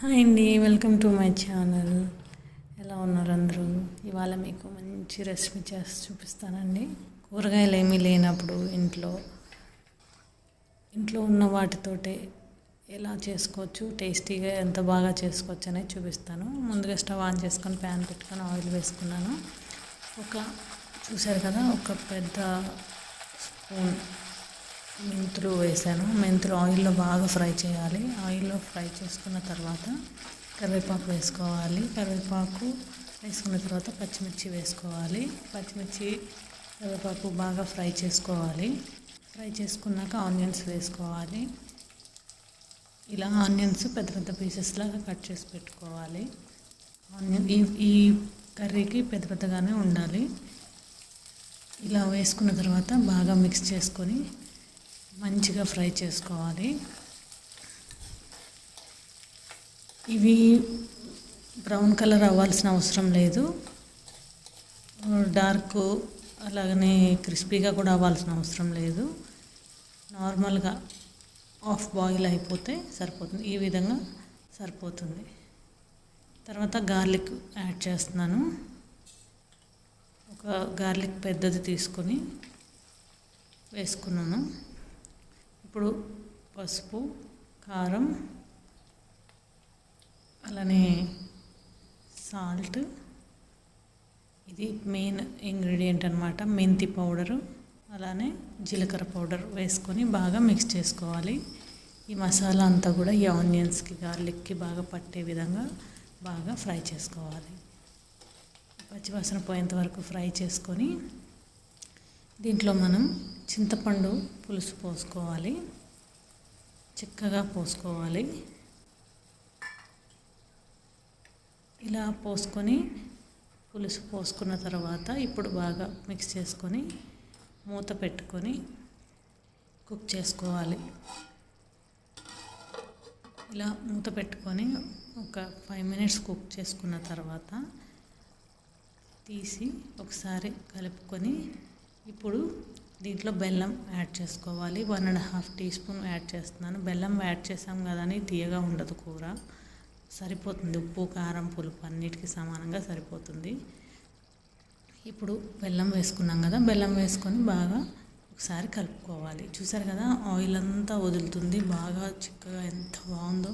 Hi అండి, welcome to my channel. ఎలా ఉన్నారు అందరూ? ఇవాళ మీకు మంచి రెసిపీ చేసి చూపిస్తానండి. కూరగాయలు ఏమీ లేనప్పుడు ఇంట్లో ఉన్న వాటితోటే ఎలా చేసుకోవచ్చు, టేస్టీగా ఎంత బాగా చేసుకోవచ్చు అనేది చూపిస్తాను. ముందుగా స్టవ్ ఆన్ చేసుకొని ప్యాన్ పెట్టుకొని ఆయిల్ వేసుకున్నాను. చూసారు కదా, ఒక పెద్ద స్పూన్ మెంతులు వేసాను. మెంతులు ఆయిల్లో బాగా ఫ్రై చేయాలి. ఆయిల్లో ఫ్రై చేసుకున్న తర్వాత కరివేపాకు వేసుకోవాలి. కరివేపాకు వేసుకున్న తర్వాత పచ్చిమిర్చి వేసుకోవాలి. పచ్చిమిర్చి కరివేపాకు బాగా ఫ్రై చేసుకోవాలి. ఫ్రై చేసుకున్నాక ఆనియన్స్ వేసుకోవాలి. ఇలా ఆనియన్స్ పెద్ద పెద్ద పీసెస్ లాగా కట్ చేసి పెట్టుకోవాలి. ఆనియన్ ఈ కర్రీకి పెద్ద పెద్దగానే ఉండాలి. ఇలా వేసుకున్న తర్వాత బాగా మిక్స్ చేసుకొని మంచిగా ఫ్రై చేసుకోవాలి. ఇవి బ్రౌన్ కలర్ అవ్వాల్సిన అవసరం లేదు, డార్క్ అలాగనే క్రిస్పీగా కూడా అవ్వాల్సిన అవసరం లేదు. నార్మల్గా హాఫ్ బాయిల్ అయిపోతే సరిపోతుంది. ఈ విధంగా సరిపోతుంది. తర్వాత గార్లిక్ యాడ్ చేస్తున్నాను. ఒక గార్లిక్ పెద్దది తీసుకొని వేసుకున్నాను. ఇప్పుడు పసుపు, కారం, అలానే సాల్ట్, ఇది మెయిన్ ఇంగ్రీడియంట్ అన్నమాట, మెంతి పౌడరు, అలానే జీలకర్ర పౌడర్ వేసుకొని బాగా మిక్స్ చేసుకోవాలి. ఈ మసాలా అంతా కూడా ఈ ఆనియన్స్కి, గార్లిక్కి బాగా పట్టే విధంగా బాగా ఫ్రై చేసుకోవాలి. పచ్చివాసన పోయేంత వరకు ఫ్రై చేసుకొని దీంట్లో మనం చింతపండు పులుసు పోసుకోవాలి. చిక్కగా పోసుకోవాలి. ఇలా పోసుకొని పులుసు పోసుకున్న తర్వాత ఇప్పుడు బాగా మిక్స్ చేసుకొని మూత పెట్టుకొని కుక్ చేసుకోవాలి. ఇలా మూత పెట్టుకొని ఒక 5 minutes కుక్ చేసుకున్న తర్వాత తీసి ఒకసారి కలుపుకొని ఇప్పుడు దీంట్లో బెల్లం యాడ్ చేసుకోవాలి. 1.5 teaspoon యాడ్ చేస్తున్నాను. బెల్లం యాడ్ చేసాం కదా అని తీయగా ఉండదు కూర, సరిపోతుంది. ఉప్పు, కారం, పులుపు అన్నిటికీ సమానంగా సరిపోతుంది. ఇప్పుడు బెల్లం వేసుకున్నాం కదా, బెల్లం వేసుకొని బాగా ఒకసారి కలుపుకోవాలి. చూసారు కదా, ఆయిల్ అంతా వదులుతుంది బాగా చిక్కగా. ఎంత బాగుందో,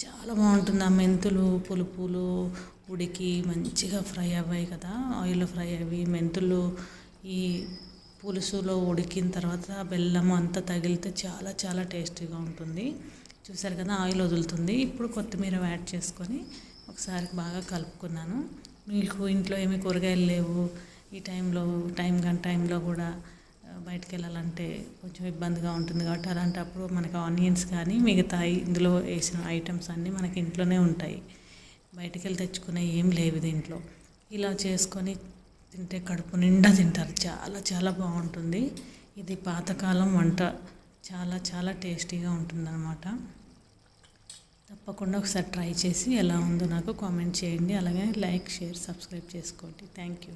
చాలా బాగుంటుంది. ఆ మెంతులు పులుపులు ఉడికి మంచిగా ఫ్రై అవ్వాయి కదా, ఆయిల్లో ఫ్రై అవి మెంతులు ఈ పులుసులో ఉడికిన తర్వాత బెల్లం అంతా తగిలితే చాలా చాలా టేస్టీగా ఉంటుంది. చూసారు కదా, ఆయిల్ వదులుతుంది. ఇప్పుడు కొత్తిమీర యాడ్ చేసుకొని ఒకసారి బాగా కలుపుకున్నాను. మీకు ఇంట్లో ఏమి కూరగాయలు లేవు, ఈ టైంలో కూడా బయటకు వెళ్ళాలంటే కొంచెం ఇబ్బందిగా ఉంటుంది కాబట్టి అలాంటప్పుడు మనకు ఆనియన్స్ కానీ మిగతాయి ఇందులో వేసిన ఐటమ్స్ అన్నీ మనకి ఇంట్లోనే ఉంటాయి. బయటికి వెళ్ళి తెచ్చుకునే ఏం లేవు దీంట్లో. ఇలా చేసుకొని తింటే కడుపు నిండా తింటారు. చాలా చాలా బాగుంటుంది. ఇది పాతకాలం వంట, చాలా చాలా టేస్టీగా ఉంటుందన్నమాట. తప్పకుండా ఒకసారి ట్రై చేసి ఎలా ఉందో నాకు కామెంట్ చేయండి. అలాగే లైక్, షేర్, సబ్స్క్రైబ్ చేసుకోండి. Thank you.